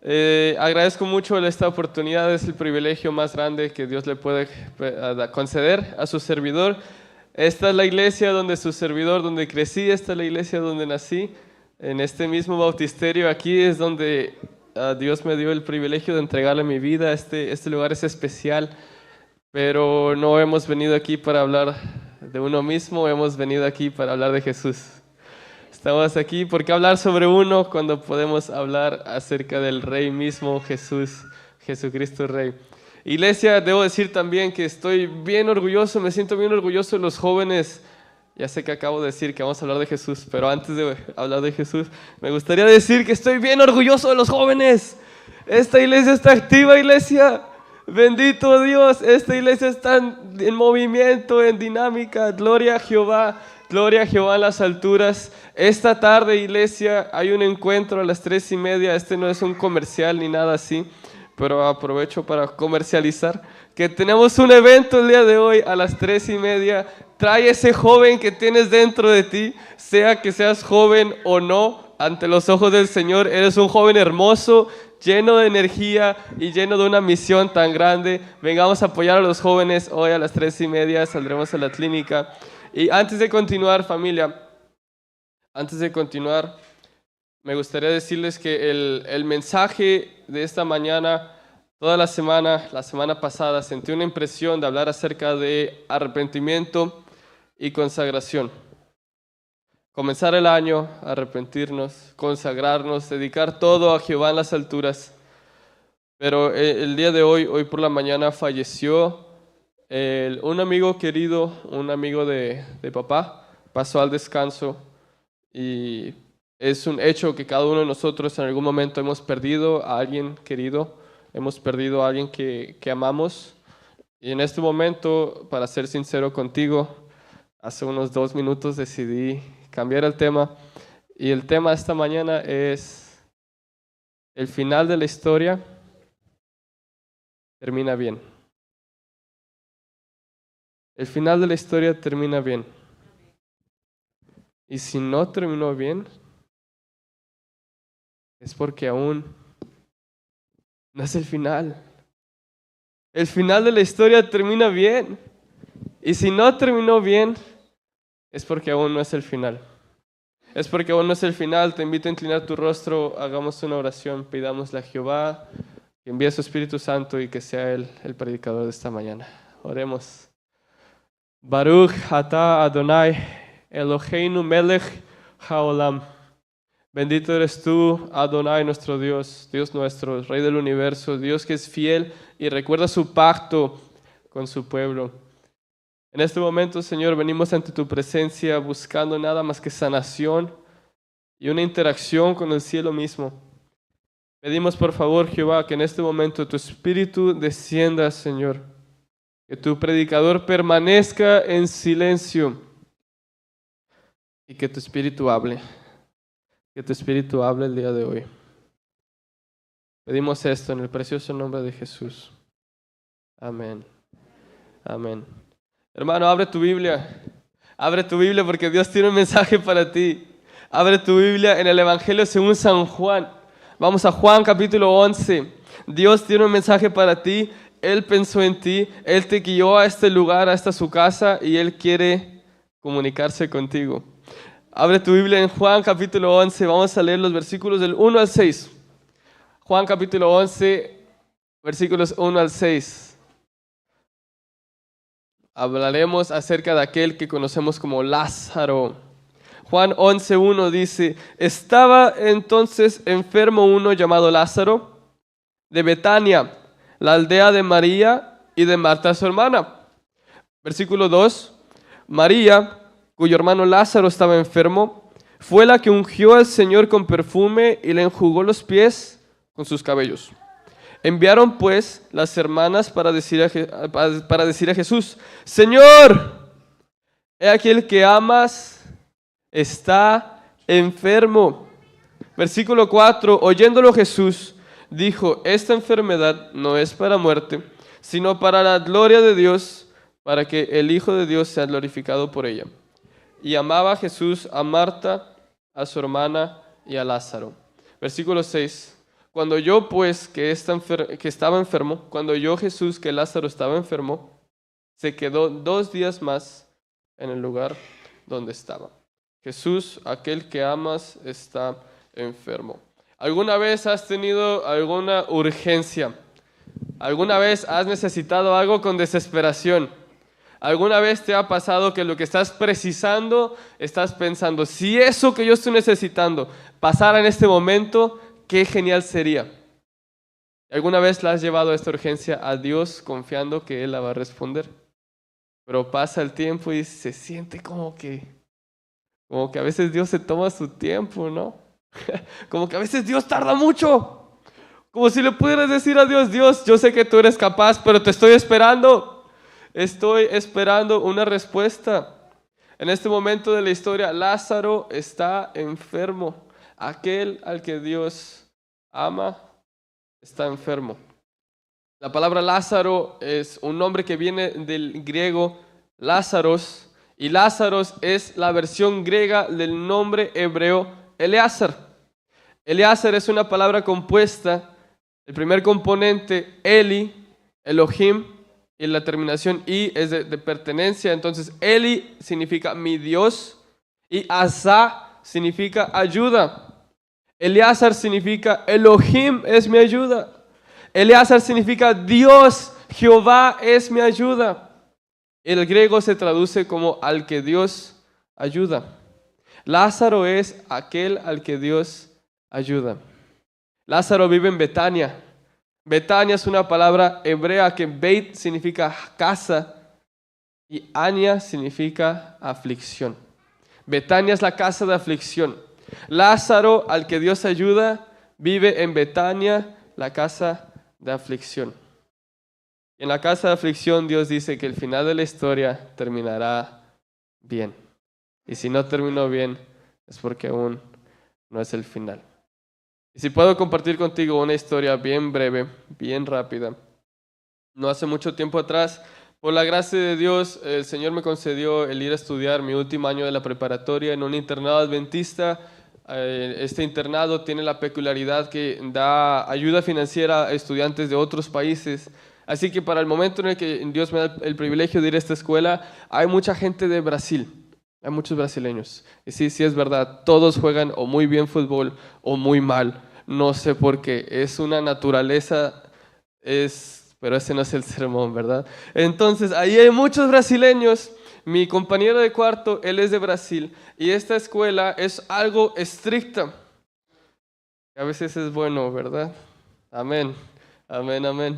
Agradezco mucho esta oportunidad, es el privilegio más grande que Dios le puede conceder a su servidor. Esta es la iglesia donde su servidor, donde crecí, esta es la iglesia donde nací. En este mismo bautisterio aquí es donde Dios me dio el privilegio de entregarle mi vida. Este lugar es especial, pero no hemos venido aquí para hablar de uno mismo, hemos venido aquí para hablar de Jesús. Estamos aquí porque hablar sobre uno cuando podemos hablar acerca del Rey mismo, Jesús, Jesucristo Rey. Iglesia, debo decir también que estoy bien orgulloso, me siento bien orgulloso de los jóvenes. Ya sé que acabo de decir que vamos a hablar de Jesús, pero antes de hablar de Jesús, me gustaría decir que estoy bien orgulloso de los jóvenes. Esta iglesia está activa, iglesia. Bendito Dios, esta iglesia está en movimiento, en dinámica. Gloria a Jehová. Gloria a Jehová en las alturas. Esta tarde, iglesia, hay un encuentro a las 3:30. Este no es un comercial ni nada así, pero aprovecho para comercializar que tenemos un evento el día de hoy a las 3:30. Trae ese joven que tienes dentro de ti, sea que seas joven o no, ante los ojos del Señor. Eres un joven hermoso, lleno de energía y lleno de una misión tan grande. Vengamos a apoyar a los jóvenes hoy a las 3:30. Saldremos a la clínica. Y antes de continuar, familia, me gustaría decirles que el mensaje de esta mañana, toda la semana pasada, sentí una impresión de hablar acerca de arrepentimiento y consagración. Comenzar el año, arrepentirnos, consagrarnos, dedicar todo a Jehová en las alturas. Pero el día de hoy por la mañana, falleció un amigo querido, un amigo de papá, pasó al descanso y es un hecho que cada uno de nosotros en algún momento hemos perdido a alguien querido, hemos perdido a alguien que amamos. Y en este momento, para ser sincero contigo, hace unos 2 minutos decidí cambiar el tema y el tema de esta mañana es: el final de la historia termina bien. El final de la historia termina bien. Y si no terminó bien, es porque aún no es el final. El final de la historia termina bien. Y si no terminó bien, es porque aún no es el final. Es porque aún no es el final. Te invito a inclinar tu rostro, hagamos una oración, pidámosle a Jehová que envíe a su Espíritu Santo y que sea Él el predicador de esta mañana. Oremos. Baruch atah Adonai Eloheinu melech haolam. Bendito eres tú, Adonai, nuestro Dios, Dios nuestro, Rey del universo, Dios que es fiel y recuerda su pacto con su pueblo. En este momento, Señor, venimos ante tu presencia buscando nada más que sanación y una interacción con el cielo mismo. Pedimos por favor, Jehová, que en este momento tu Espíritu descienda, Señor. Que tu predicador permanezca en silencio y que tu Espíritu hable. Que tu Espíritu hable el día de hoy. Pedimos esto en el precioso nombre de Jesús. Amén. Amén. Hermano, abre tu Biblia. Abre tu Biblia porque Dios tiene un mensaje para ti. Abre tu Biblia en el Evangelio según San Juan. Vamos a Juan capítulo 11. Dios tiene un mensaje para ti. Él pensó en ti, Él te guió a este lugar, a esta su casa, y Él quiere comunicarse contigo. Abre tu Biblia en Juan capítulo 11, vamos a leer los versículos del 1 al 6. Juan capítulo 11, versículos 1 al 6. Hablaremos acerca de aquel que conocemos como Lázaro. Juan 11:1 dice: estaba entonces enfermo uno llamado Lázaro de Betania, la aldea de María y de Marta su hermana. Versículo 2. María, cuyo hermano Lázaro estaba enfermo, fue la que ungió al Señor con perfume y le enjugó los pies con sus cabellos. Enviaron pues las hermanas para decir a Jesús: Señor, he aquí el que amas está enfermo. Versículo 4. Oyéndolo Jesús dijo: esta enfermedad no es para muerte, sino para la gloria de Dios, para que el Hijo de Dios sea glorificado por ella. Y amaba Jesús a Marta, a su hermana y a Lázaro. Versículo 6. Cuando yo, pues, que estaba enfermo, cuando yo, Jesús, que Lázaro estaba enfermo, se quedó 2 días más en el lugar donde estaba. Jesús, aquel que amas, está enfermo. ¿Alguna vez has tenido alguna urgencia? ¿Alguna vez has necesitado algo con desesperación? ¿Alguna vez te ha pasado que lo que estás precisando, estás pensando, si eso que yo estoy necesitando pasara en este momento, qué genial sería? ¿Alguna vez la has llevado esta urgencia a Dios confiando que Él la va a responder? Pero pasa el tiempo y se siente como que a veces Dios se toma su tiempo, ¿no? Como que a veces Dios tarda mucho. Como si le pudieras decir a Dios, Dios, yo sé que tú eres capaz, pero te estoy esperando. Estoy esperando una respuesta. En este momento de la historia, Lázaro está enfermo. Aquel al que Dios ama está enfermo. La palabra Lázaro es un nombre que viene del griego Lázaros, y Lázaros es la versión griega del nombre hebreo Eleazar. Eleazar es una palabra compuesta. El primer componente, Eli, Elohim, y la terminación I es de pertenencia. Entonces, Eli significa mi Dios y Asa significa ayuda. Eleazar significa Elohim es mi ayuda. Eleazar significa Dios, Jehová es mi ayuda. El griego se traduce como al que Dios ayuda. Lázaro es aquel al que Dios ayuda. Lázaro vive en Betania. Betania es una palabra hebrea que Beit significa casa y Ania significa aflicción. Betania es la casa de aflicción. Lázaro, al que Dios ayuda, vive en Betania, la casa de aflicción. En la casa de aflicción Dios dice que el final de la historia terminará bien. Y si no terminó bien, es porque aún no es el final. Y si puedo compartir contigo una historia bien breve, bien rápida. No hace mucho tiempo atrás, por la gracia de Dios, el Señor me concedió el ir a estudiar mi último año de la preparatoria en un internado adventista. Este internado tiene la peculiaridad que da ayuda financiera a estudiantes de otros países. Así que para el momento en el que Dios me da el privilegio de ir a esta escuela, hay mucha gente de Brasil. Hay muchos brasileños. Y sí, es verdad, todos juegan o muy bien fútbol o muy mal. No sé por qué. Es una naturaleza, pero ese no es el sermón, ¿verdad? Entonces, ahí hay muchos brasileños. Mi compañero de cuarto, él es de Brasil. Y esta escuela es algo estricta. A veces es bueno, ¿verdad? Amén, amén, amén.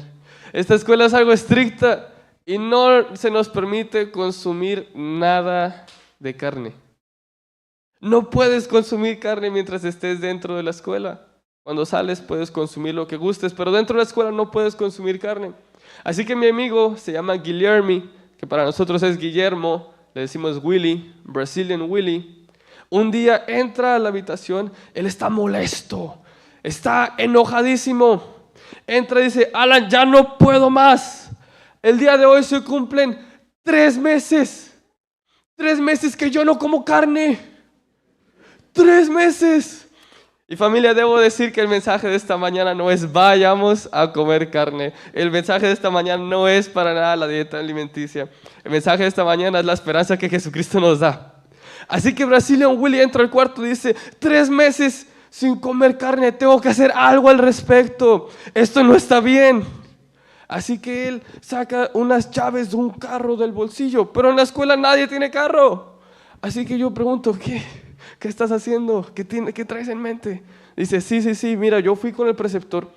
Esta escuela es algo estricta y no se nos permite consumir nada de carne. No puedes consumir carne mientras estés dentro de la escuela. Cuando sales puedes consumir lo que gustes, pero dentro de la escuela no puedes consumir carne. Así que mi amigo se llama Guilherme, que para nosotros es Guillermo, le decimos Willy, Brazilian Willy. Un día entra a la habitación, él está molesto, está enojadísimo. Entra y dice, Alan, ya no puedo más. El día de hoy se cumplen 3 meses. 3 meses que yo no como carne. 3 meses. Y familia, debo decir que el mensaje de esta mañana no es vayamos a comer carne. El mensaje de esta mañana no es para nada la dieta alimenticia. El mensaje de esta mañana es la esperanza que Jesucristo nos da. Así que Brazilian Willy entra al cuarto y dice, 3 meses sin comer carne, tengo que hacer algo al respecto. Esto no está bien. Así que él saca unas llaves de un carro del bolsillo, pero en la escuela nadie tiene carro. Así que yo pregunto, ¿qué estás haciendo? ¿Qué traes en mente? Dice, sí, mira, yo fui con el preceptor.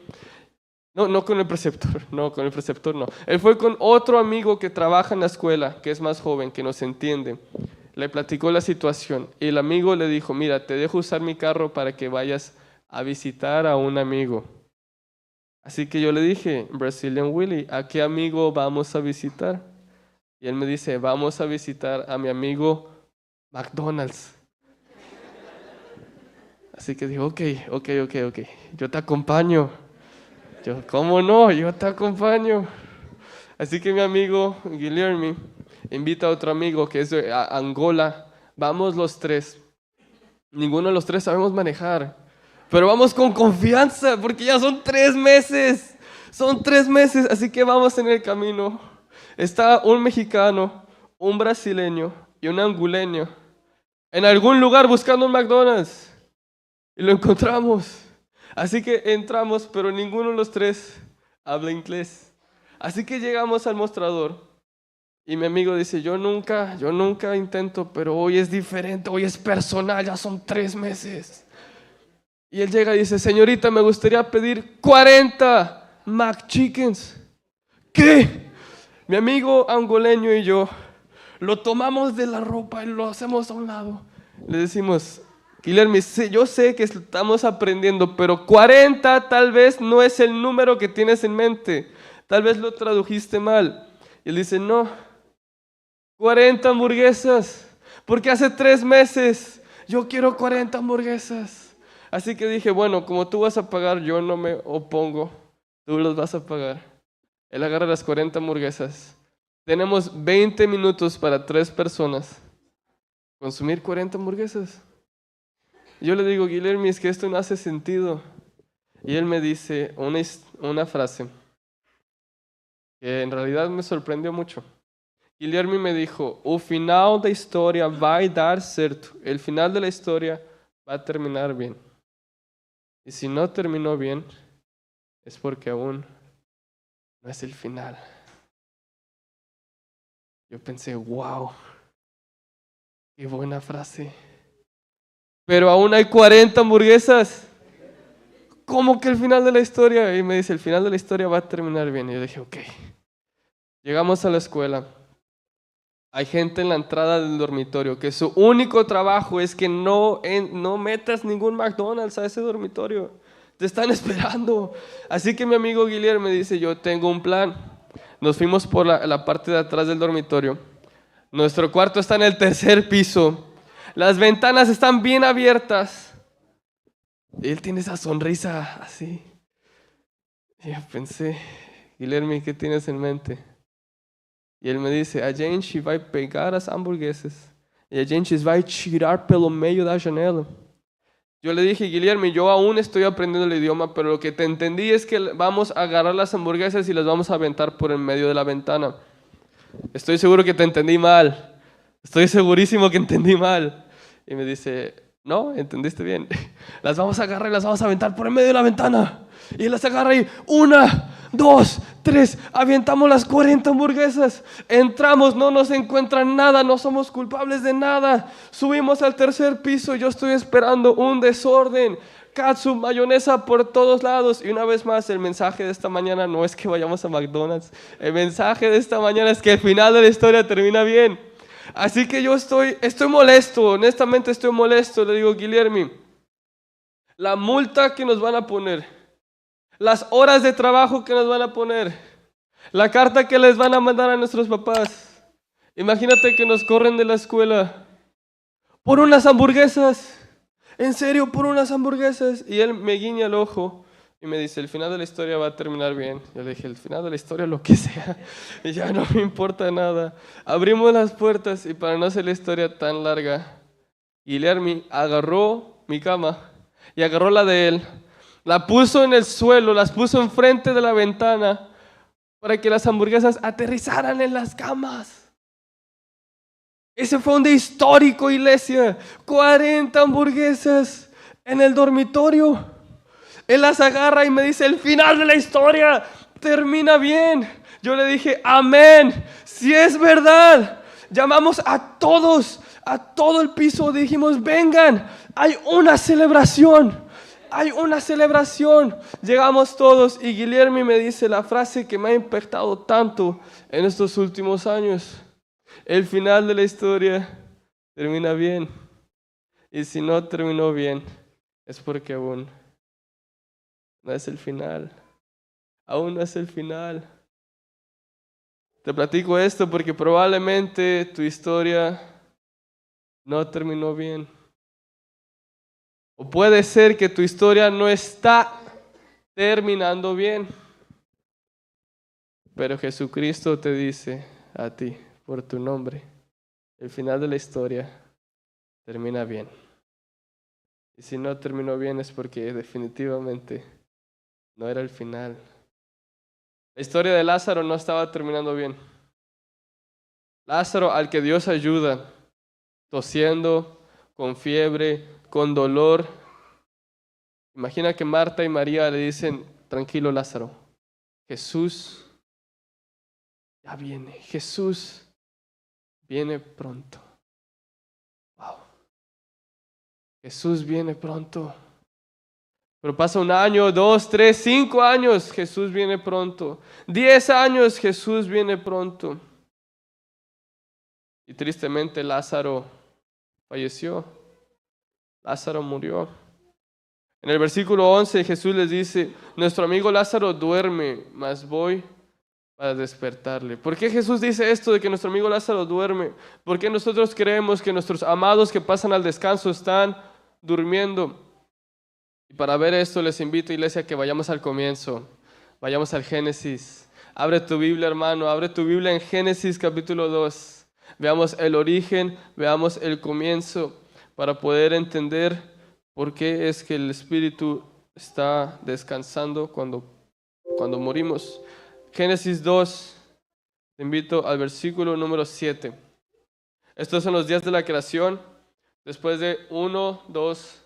No con el preceptor, no. Él fue con otro amigo que trabaja en la escuela, que es más joven, que nos entiende. Le platicó la situación y el amigo le dijo, mira, te dejo usar mi carro para que vayas a visitar a un amigo. Así que yo le dije, Brazilian Willy, ¿a qué amigo vamos a visitar? Y él me dice, vamos a visitar a mi amigo McDonald's. Así que digo, ok, yo te acompaño. ¿Cómo no? Yo te acompaño. Así que mi amigo Guilherme invita a otro amigo que es de Angola. Vamos los 3. Ninguno de los 3 sabemos manejar. Pero vamos con confianza porque ya son 3 meses. Son 3 meses, así que vamos en el camino. Está un mexicano, un brasileño y un angoleño en algún lugar buscando un McDonald's. Y lo encontramos. Así que entramos, pero ninguno de los tres habla inglés. Así que llegamos al mostrador. Y mi amigo dice, yo nunca intento, pero hoy es diferente, hoy es personal, ya son 3 meses. Y él llega y dice, señorita, me gustaría pedir 40 McChickens. ¿Qué? Mi amigo angoleño y yo lo tomamos de la ropa y lo hacemos a un lado. Le decimos, Guillermo, yo sé que estamos aprendiendo, pero 40 tal vez no es el número que tienes en mente. Tal vez lo tradujiste mal. Y él dice, no, 40 hamburguesas, porque hace 3 meses yo quiero 40 hamburguesas. Así que dije, bueno, como tú vas a pagar, yo no me opongo, tú los vas a pagar. Él agarra las 40 hamburguesas. Tenemos 20 minutos para 3 personas. Consumir 40 hamburguesas. Yo le digo, Guillermo, es que esto no hace sentido. Y él me dice una frase que en realidad me sorprendió mucho. Guillermo me dijo, o final da historia vai dar certo. El final de la historia va a terminar bien. Y si no terminó bien, es porque aún no es el final. Yo pensé, wow, qué buena frase. Pero aún hay 40 hamburguesas. ¿Cómo que el final de la historia? Y me dice, el final de la historia va a terminar bien. Y yo dije, ok. Llegamos a la escuela. Hay gente en la entrada del dormitorio que su único trabajo es que no metas ningún McDonald's a ese dormitorio. Te están esperando. Así que mi amigo Guillermo me dice, yo tengo un plan. Nos fuimos por la parte de atrás del dormitorio. Nuestro cuarto está en el 3er piso. Las ventanas están bien abiertas. Y él tiene esa sonrisa así. Y yo pensé, Guilherme, ¿qué tienes en mente? E ele me disse, a gente vai pegar as hamburguesas e a gente vai tirar pelo meio da janela. Yo le dije, Guilherme, yo aún estoy aprendiendo el idioma, pero lo que te entendí es que vamos a agarrar las hamburguesas y las vamos a aventar por el medio de la ventana. Estoy seguro que te entendí mal. Estoy segurísimo que entendí mal. Y me dice, no, entendiste bien. Las vamos a agarrar y las vamos a aventar por el medio de la ventana. Y las agarra y 1, 2, 3, avientamos las 40 hamburguesas. Entramos, no nos encuentran nada, no somos culpables de nada. Subimos al 3er piso, yo estoy esperando un desorden. Katsu, mayonesa por todos lados. Y una vez más, el mensaje de esta mañana no es que vayamos a McDonald's. El mensaje de esta mañana es que el final de la historia termina bien. Así que yo estoy molesto, honestamente estoy molesto. Le digo, Guillermo, la multa que nos van a poner, las horas de trabajo que nos van a poner, la carta que les van a mandar a nuestros papás. Imagínate que nos corren de la escuela por unas hamburguesas. En serio, por unas hamburguesas. Y él me guiña el ojo y me dice, el final de la historia va a terminar bien. Yo le dije, el final de la historia, lo que sea. Y ya no me importa nada. Abrimos las puertas y para no hacer la historia tan larga, Guillermo agarró mi cama y agarró la de él. La puso en el suelo, las puso enfrente de la ventana para que las hamburguesas aterrizaran en las camas. Ese fue un día histórico, iglesia. 40 hamburguesas en el dormitorio. Él las agarra y me dice, el final de la historia termina bien. Yo le dije, amén, si es verdad. Llamamos a todos, a todo el piso, dijimos, vengan, hay una celebración. Hay una celebración. Llegamos todos y Guillermo me dice la frase que me ha impactado tanto en estos últimos años. El final de la historia termina bien. Y si no terminó bien, es porque aún no es el final. Aún no es el final. Te platico esto porque probablemente tu historia no terminó bien. O puede ser que tu historia no está terminando bien. Pero Jesucristo te dice a ti, por tu nombre, el final de la historia termina bien. Y si no terminó bien es porque definitivamente no era el final. La historia de Lázaro no estaba terminando bien. Lázaro, al que Dios ayuda, tosiendo, con fiebre, con dolor. Imagina que Marta y María le dicen, tranquilo Lázaro, Jesús ya viene, Jesús viene pronto. Wow. Jesús viene pronto. Pero pasa 1 año, 2, 3, 5 años, Jesús viene pronto. 10 años, Jesús viene pronto. Y tristemente Lázaro falleció. Lázaro murió. En el versículo 11 Jesús les dice, nuestro amigo Lázaro duerme, mas voy para despertarle. ¿Por qué Jesús dice esto de que nuestro amigo Lázaro duerme? ¿Por qué nosotros creemos que nuestros amados que pasan al descanso están durmiendo? Y para ver esto les invito, iglesia, que vayamos al comienzo, vayamos al Génesis. Abre tu Biblia, hermano, abre tu Biblia en Génesis capítulo 2. Veamos el origen, veamos el comienzo, para poder entender por qué es que el Espíritu está descansando cuando morimos. Génesis 2, te invito al versículo número 7. Estos son los días de la creación. Después de 1, 2,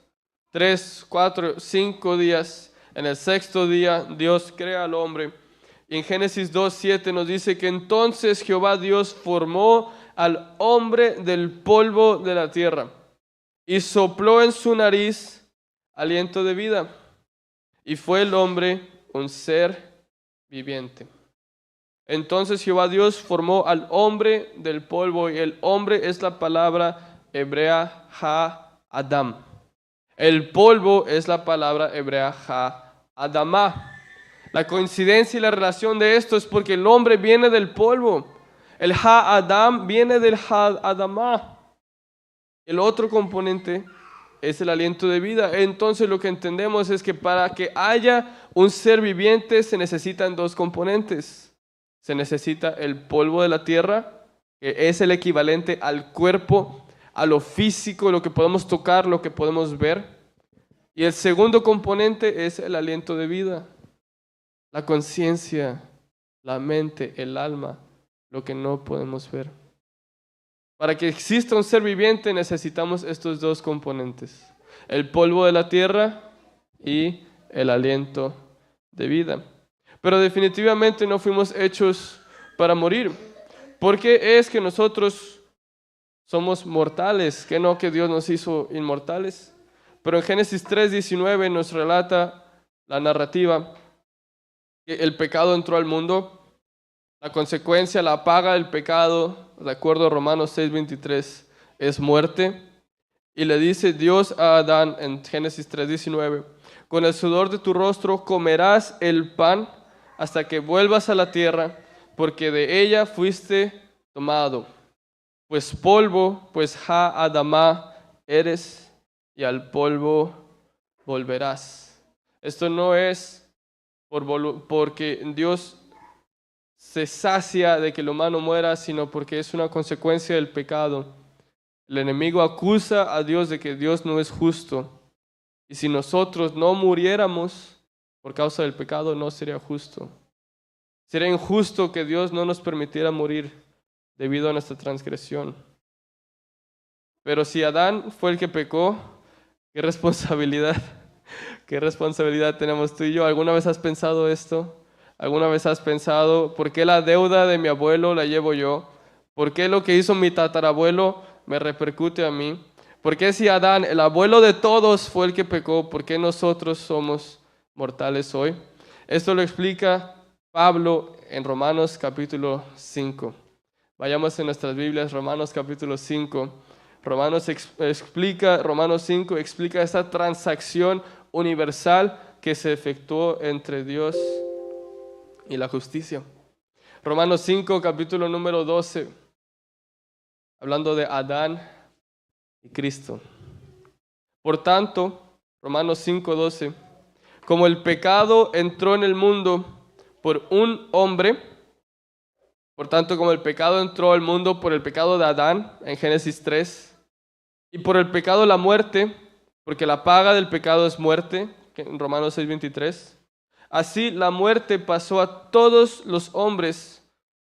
3, 4, 5 días, en el 6º día Dios crea al hombre. Y en Génesis 2, 7 nos dice que entonces Jehová Dios formó al hombre del polvo de la tierra y sopló en su nariz aliento de vida. Y fue el hombre un ser viviente. Entonces Jehová Dios formó al hombre del polvo, y el hombre es la palabra hebrea ha-adam. El polvo es la palabra hebrea ha-adamá. La coincidencia y la relación de esto es porque el hombre viene del polvo. El ha-adam viene del ha-adamá. El otro componente es el aliento de vida. Entonces lo que entendemos es que para que haya un ser viviente se necesitan 2 componentes. Se necesita el polvo de la tierra, que es el equivalente al cuerpo, a lo físico, lo que podemos tocar, lo que podemos ver. Y el segundo componente es el aliento de vida, la conciencia, la mente, el alma, lo que no podemos ver. Para que exista un ser viviente necesitamos estos 2 componentes, el polvo de la tierra y el aliento de vida. Pero definitivamente no fuimos hechos para morir. ¿Por qué es que nosotros somos mortales? Que no que Dios nos hizo inmortales. Pero en Génesis 3:19 nos relata la narrativa que el pecado entró al mundo. La consecuencia, la paga del pecado, de acuerdo a Romanos 6:23, es muerte. Y le dice Dios a Adán en Génesis 3:19, con el sudor de tu rostro comerás el pan hasta que vuelvas a la tierra, porque de ella fuiste tomado. Pues polvo, pues ha-adamá eres, y al polvo volverás. Esto no es porque Dios se sacia de que el humano muera, sino porque es una consecuencia del pecado. El enemigo acusa a Dios de que Dios no es justo. Y si nosotros no muriéramos por causa del pecado, no sería justo. Sería injusto que Dios no nos permitiera morir debido a nuestra transgresión. Pero si Adán fue el que pecó, qué responsabilidad tenemos tú y yo. ¿Alguna vez has pensado esto? ¿Alguna vez has pensado por qué la deuda de mi abuelo la llevo yo? ¿Por qué lo que hizo mi tatarabuelo me repercute a mí? ¿Por qué si Adán, el abuelo de todos, fue el que pecó, por qué nosotros somos mortales hoy? Esto lo explica Pablo en Romanos capítulo 5. Vayamos en nuestras Biblias, Romanos capítulo 5. Romanos 5 explica esta transacción universal que se efectuó entre Dios y la justicia. Romanos 5, capítulo número 12, hablando de Adán y Cristo. Por tanto, Romanos 5, 12, como el pecado entró en el mundo por un hombre, por tanto, como el pecado entró al mundo por el pecado de Adán, en Génesis 3, y por el pecado la muerte, Porque la paga del pecado es muerte, que en Romanos 6:23. Así la muerte pasó a todos los hombres,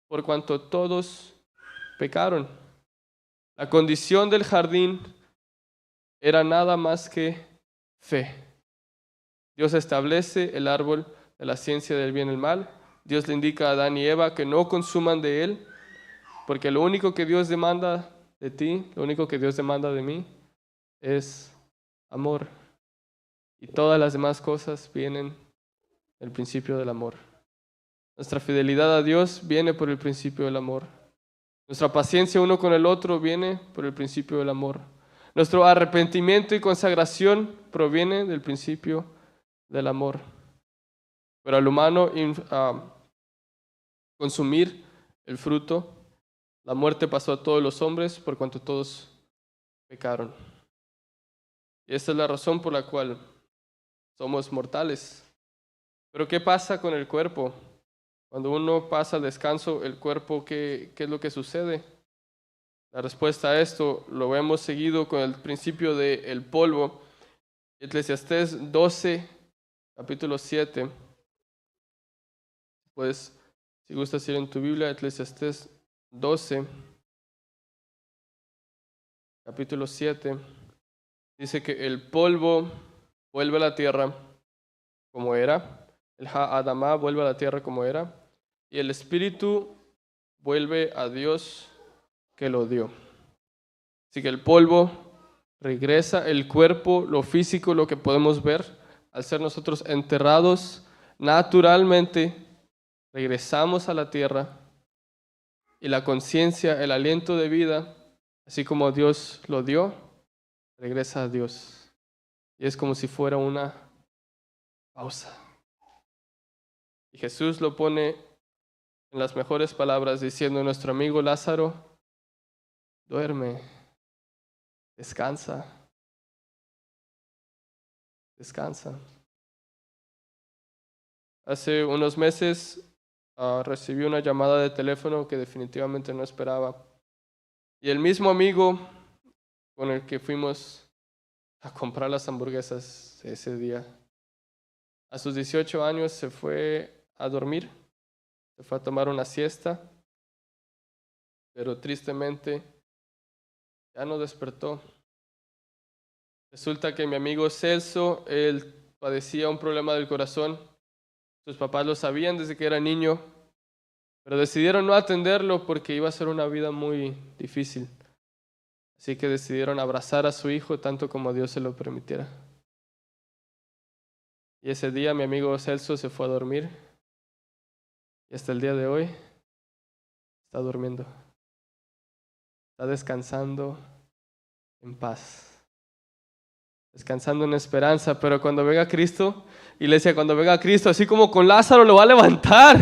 por cuanto todos pecaron. La condición del jardín era nada más que fe. Dios establece el árbol de la ciencia del bien y el mal. Dios le indica a Adán y Eva que no consuman de él, porque lo único que Dios demanda de ti, lo único que Dios demanda de mí, es amor. Y todas las demás cosas vienen del principio del amor. Nuestra fidelidad a Dios viene por el principio del amor. Nuestra paciencia uno con el otro viene por el principio del amor. Nuestro arrepentimiento y consagración proviene del principio del amor. Pero al humano consumir el fruto, la muerte pasó a todos los hombres por cuanto todos pecaron. Y esta es la razón por la cual somos mortales. Pero ¿qué pasa con el cuerpo? Cuando uno pasa al descanso, el cuerpo, ¿qué es lo que sucede? La respuesta a esto lo vemos seguido con el principio del polvo. Eclesiastés 12, capítulo 7. Pues, si gustas ir en tu Biblia, Eclesiastés 12, capítulo 7. Dice que el polvo vuelve a la tierra como era. El Ha-Adamá vuelve a la tierra como era. Y el espíritu vuelve a Dios que lo dio. Así que el polvo regresa, el cuerpo, lo físico, lo que podemos ver, al ser nosotros enterrados naturalmente, regresamos a la tierra y la conciencia, el aliento de vida, así como Dios lo dio, regresa a Dios. Y es como si fuera una pausa. Y Jesús lo pone en las mejores palabras diciendo: nuestro amigo Lázaro duerme, descansa, descansa. Hace unos meses recibí una llamada de teléfono que definitivamente no esperaba. Y el mismo amigo con el que fuimos a comprar las hamburguesas ese día, a sus 18 años se fue a dormir, se fue a tomar una siesta, pero tristemente ya no despertó. Resulta que mi amigo Celso, él padecía un problema del corazón. Sus papás lo sabían desde que era niño, pero decidieron no atenderlo porque iba a ser una vida muy difícil. Así que decidieron abrazar a su hijo tanto como Dios se lo permitiera. Y ese día mi amigo Celso se fue a dormir y hasta el día de hoy está durmiendo. Está descansando en paz, descansando en esperanza. Pero cuando venga Cristo, iglesia, cuando venga Cristo, así como con Lázaro, lo va a levantar.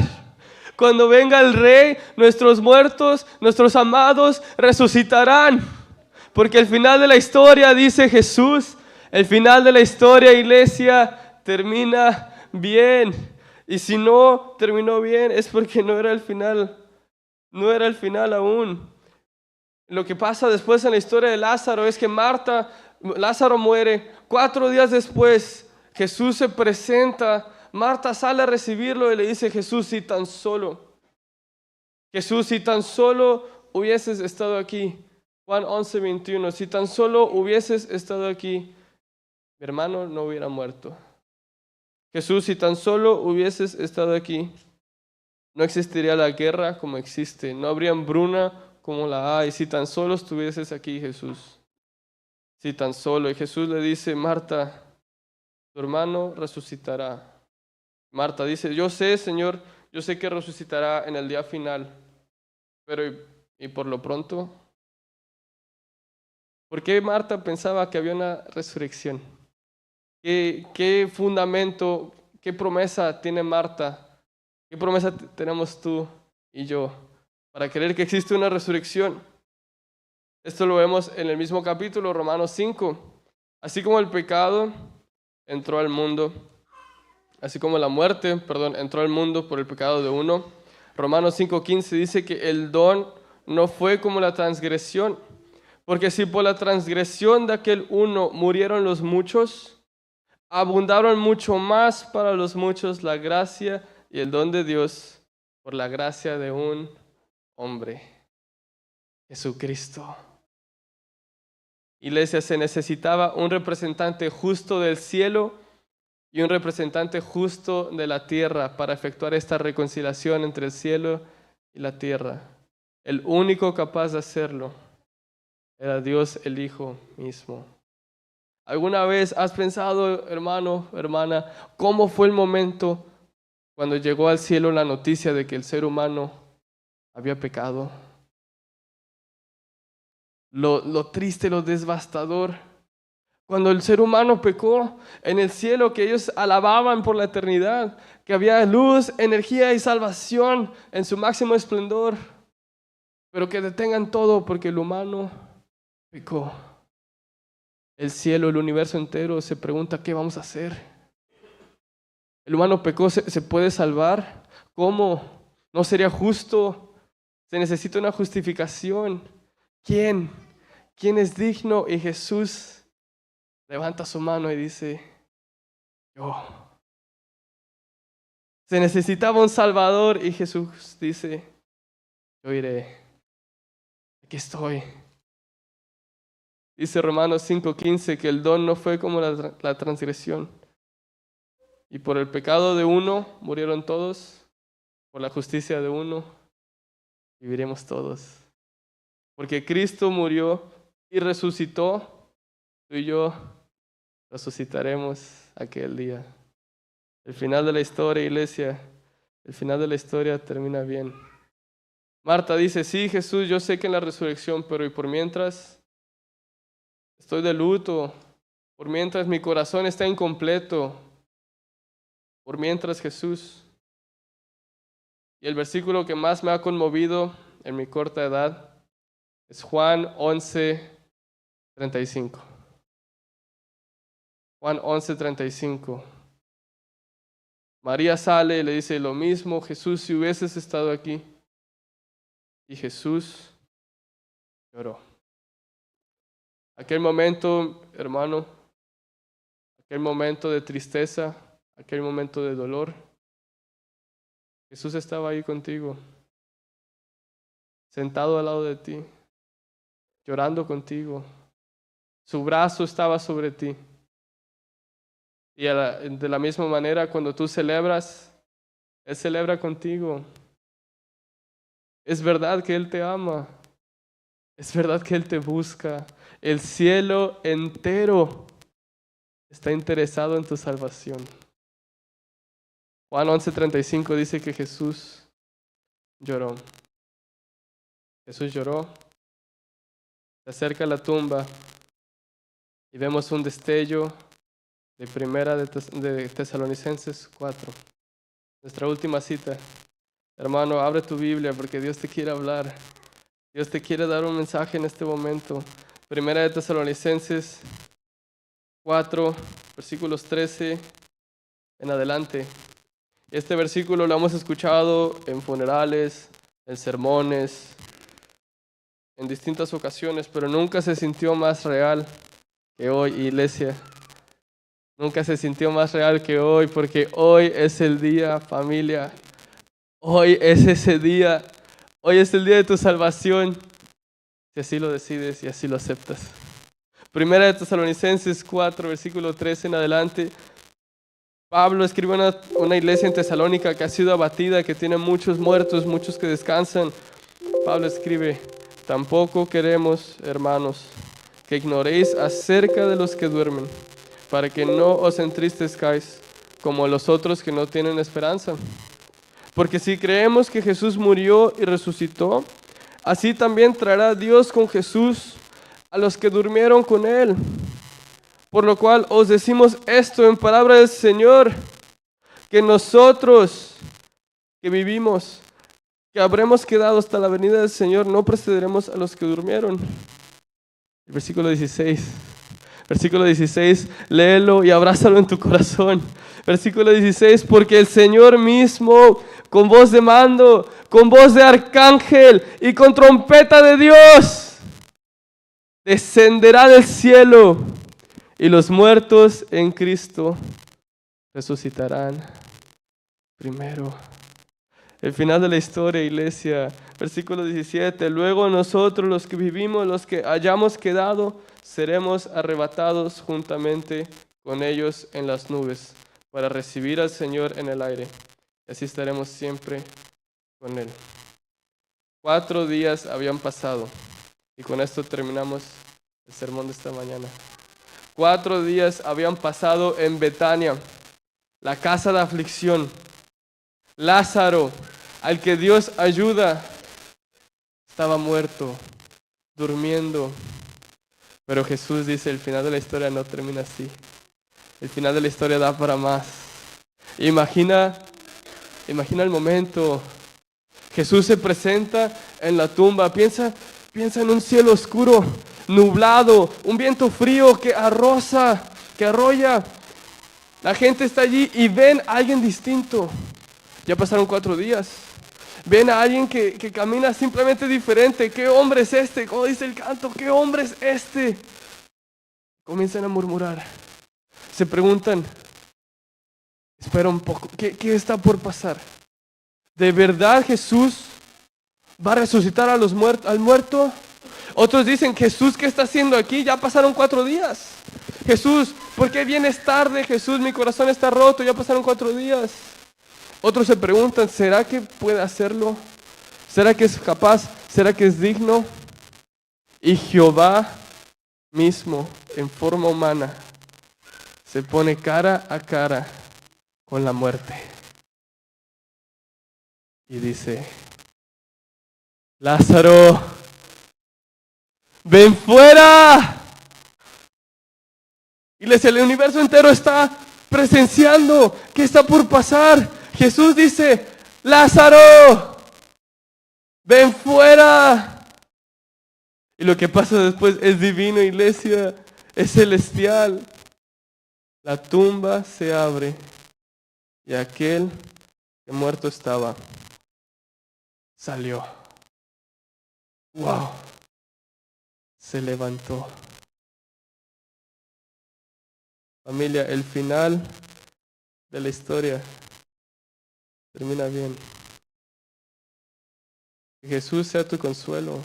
Cuando venga el Rey, nuestros muertos, nuestros amados, resucitarán. Porque el final de la historia, dice Jesús, el final de la historia, iglesia, termina bien. Y si no terminó bien, es porque no era el final. No era el final aún. Lo que pasa después en la historia de Lázaro es que Lázaro muere. 4 días después, Jesús se presenta. Marta sale a recibirlo y le dice: Jesús, si tan solo hubieses estado aquí. Juan 11:21, si tan solo hubieses estado aquí, mi hermano no hubiera muerto. Jesús, si tan solo hubieses estado aquí, no existiría la guerra como existe, no habría hambruna como la hay. Si tan solo estuvieses aquí, Jesús, si tan solo. Y Jesús le dice: Marta, tu hermano resucitará. Marta dice: yo sé, Señor, yo sé que resucitará en el día final, pero y por lo pronto, ¿por qué Marta pensaba que había una resurrección? ¿Qué fundamento, qué promesa tiene Marta? ¿Qué promesa tenemos tú y yo para creer que existe una resurrección? Esto lo vemos en el mismo capítulo, Romanos 5. Así como el pecado entró al mundo, así como la muerte, entró al mundo por el pecado de uno. Romanos 5:15 dice que el don no fue como la transgresión, Porque si por la transgresión de aquel uno murieron los muchos, abundaron mucho más para los muchos la gracia y el don de Dios por la gracia de un hombre, Jesucristo. Iglesia, se necesitaba un representante justo del cielo y un representante justo de la tierra para efectuar esta reconciliación entre el cielo y la tierra. El único capaz de hacerlo era Dios el Hijo mismo. ¿Alguna vez has pensado, hermano, hermana, cómo fue el momento cuando llegó al cielo la noticia de que el ser humano había pecado? Lo triste, lo devastador. Cuando el ser humano pecó en el cielo, que ellos alababan por la eternidad, que había luz, energía y salvación en su máximo esplendor, pero que detengan todo porque el humano pecó. El cielo, el universo entero se pregunta, ¿qué vamos a hacer? El humano pecó, ¿se puede salvar? ¿Cómo? ¿No sería justo? Se necesita una justificación. ¿Quién? ¿Quién es digno? Y Jesús levanta su mano y dice, yo. Se necesitaba un Salvador y Jesús dice, yo iré. Aquí estoy. Dice Romanos 5:15 que el don no fue como la transgresión. Y por el pecado de uno murieron todos, por la justicia de uno viviremos todos. Porque Cristo murió y resucitó, tú y yo resucitaremos aquel día. El final de la historia, iglesia, el final de la historia termina bien. Marta dice, sí, Jesús, yo sé que en la resurrección, pero y por mientras estoy de luto, por mientras mi corazón está incompleto, por mientras Jesús. Y el versículo que más me ha conmovido en mi corta edad es Juan 11:35. Juan 11:35. María sale y le dice lo mismo, Jesús, si hubieses estado aquí. Y Jesús lloró. Aquel momento, hermano, aquel momento de tristeza, aquel momento de dolor, Jesús estaba ahí contigo, sentado al lado de ti, llorando contigo. Su brazo estaba sobre ti. Y de la misma manera, cuando tú celebras, Él celebra contigo. Es verdad que Él te ama. Es verdad que Él te busca. El cielo entero está interesado en tu salvación. Juan 11:35 dice que Jesús lloró. Jesús lloró. Se acerca a la tumba y vemos un destello de primera de Tesalonicenses 4. Nuestra última cita. Hermano, abre tu Biblia porque Dios te quiere hablar. Dios te quiere dar un mensaje en este momento. Primera de Tesalonicenses 4, versículos 13 en adelante. Este versículo lo hemos escuchado en funerales, en sermones, en distintas ocasiones, pero nunca se sintió más real que hoy, iglesia. Nunca se sintió más real que hoy, porque hoy es el día, familia. Hoy es ese día. Hoy es el día de tu salvación, si así lo decides y así lo aceptas. Primera de Tesalonicenses 4, versículo 13 en adelante. Pablo escribe a una iglesia en Tesalónica que ha sido abatida, que tiene muchos muertos, muchos que descansan. Pablo escribe, tampoco queremos, hermanos, que ignoréis acerca de los que duermen, para que no os entristezcáis como los otros que no tienen esperanza. Porque si creemos que Jesús murió y resucitó, así también traerá Dios con Jesús a los que durmieron con Él. Por lo cual os decimos esto en palabra del Señor, que nosotros que vivimos, que habremos quedado hasta la venida del Señor, no precederemos a los que durmieron. El versículo 16. Versículo 16, léelo y abrázalo en tu corazón. Versículo 16, porque el Señor mismo, con voz de mando, con voz de arcángel y con trompeta de Dios, descenderá del cielo y los muertos en Cristo resucitarán primero. El final de la historia, iglesia, versículo 17. Luego nosotros, los que vivimos, los que hayamos quedado, seremos arrebatados juntamente con ellos en las nubes para recibir al Señor en el aire. Y así estaremos siempre con Él. 4 días habían pasado y con esto terminamos el sermón de esta mañana. 4 días habían pasado en Betania, la casa de aflicción. Lázaro, al que Dios ayuda, estaba muerto, durmiendo. Pero Jesús dice, el final de la historia no termina así. El final de la historia da para más. Imagina el momento. Jesús se presenta en la tumba. Piensa en un cielo oscuro, nublado, un viento frío que arrolla. La gente está allí y ven a alguien distinto. Ya pasaron 4 días. Ven a alguien que camina simplemente diferente. ¿Qué hombre es este? Como dice el canto, ¿qué hombre es este? Comienzan a murmurar. Se preguntan, espera un poco, ¿qué está por pasar? ¿De verdad Jesús va a resucitar al muerto? Otros dicen, Jesús, ¿qué está haciendo aquí? Ya pasaron 4 días. Jesús, ¿por qué vienes tarde? Jesús, mi corazón está roto, ya pasaron 4 días. Otros se preguntan, ¿será que puede hacerlo? ¿Será que es capaz? ¿Será que es digno? Y Jehová mismo, en forma humana, se pone cara a cara con la muerte. Y dice, Lázaro, ven fuera. Iglesia, el universo entero está presenciando qué está por pasar. Jesús dice, Lázaro, ven fuera. Y lo que pasa después es divino, iglesia, es celestial. La tumba se abre y aquel que muerto estaba salió. ¡Wow! Se levantó. Familia, el final de la historia termina bien. Que Jesús sea tu consuelo.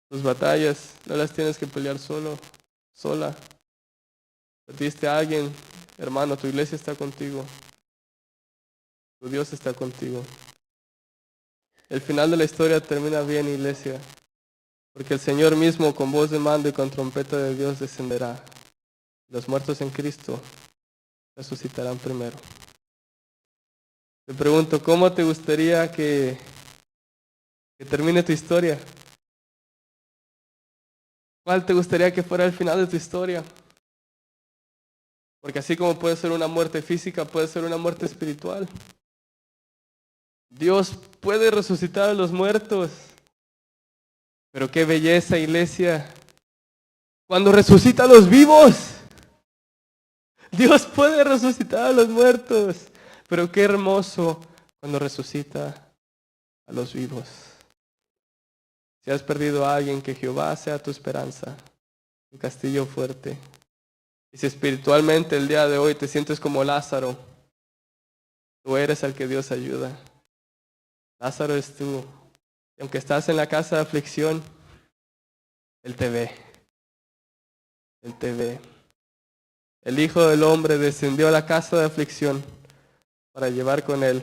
Tus batallas no las tienes que pelear sola. Perdiste a alguien, hermano, tu iglesia está contigo. Tu Dios está contigo. El final de la historia termina bien, iglesia, porque el Señor mismo con voz de mando y con trompeta de Dios descenderá. Los muertos en Cristo resucitarán primero. Te pregunto, ¿cómo te gustaría que termine tu historia? ¿Cuál te gustaría que fuera el final de tu historia? Porque así como puede ser una muerte física, puede ser una muerte espiritual. Dios puede resucitar a los muertos. Pero qué belleza, iglesia, cuando resucita a los vivos. Dios puede resucitar a los muertos. Pero qué hermoso cuando resucita a los vivos. Si has perdido a alguien, que Jehová sea tu esperanza, tu castillo fuerte. Y si espiritualmente el día de hoy te sientes como Lázaro, tú eres al que Dios ayuda. Lázaro es tú. Y aunque estás en la casa de aflicción, Él te ve. Él te ve. El Hijo del Hombre descendió a la casa de aflicción para llevar con Él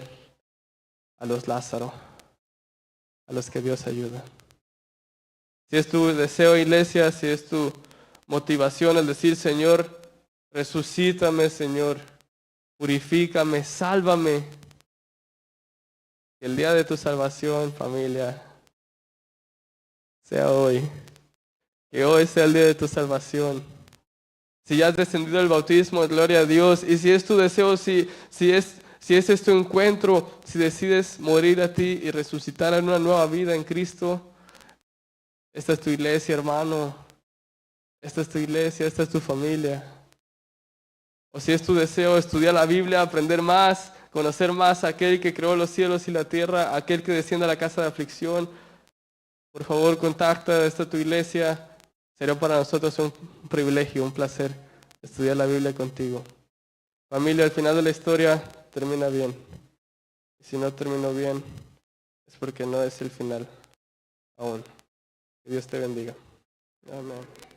a los Lázaro, a los que Dios ayuda. Si es tu deseo, iglesia, si es tu motivación el decir, Señor, resucítame, Señor, purifícame, sálvame. Que el día de tu salvación, familia, sea hoy. Que hoy sea el día de tu salvación. Si ya has descendido el bautismo, gloria a Dios. Y si es tu deseo, si es tu encuentro, si decides morir a ti y resucitar en una nueva vida en Cristo, esta es tu iglesia, hermano. Esta es tu iglesia, esta es tu familia. O si es tu deseo estudiar la Biblia, aprender más, conocer más a aquel que creó los cielos y la tierra, aquel que desciende a la casa de aflicción. por favor contacta esta tu iglesia. Será para nosotros un privilegio, un placer estudiar la Biblia contigo. Familia, al final de la historia termina bien. Y si no terminó bien, es porque no es el final aún. Que Dios te bendiga. Amén.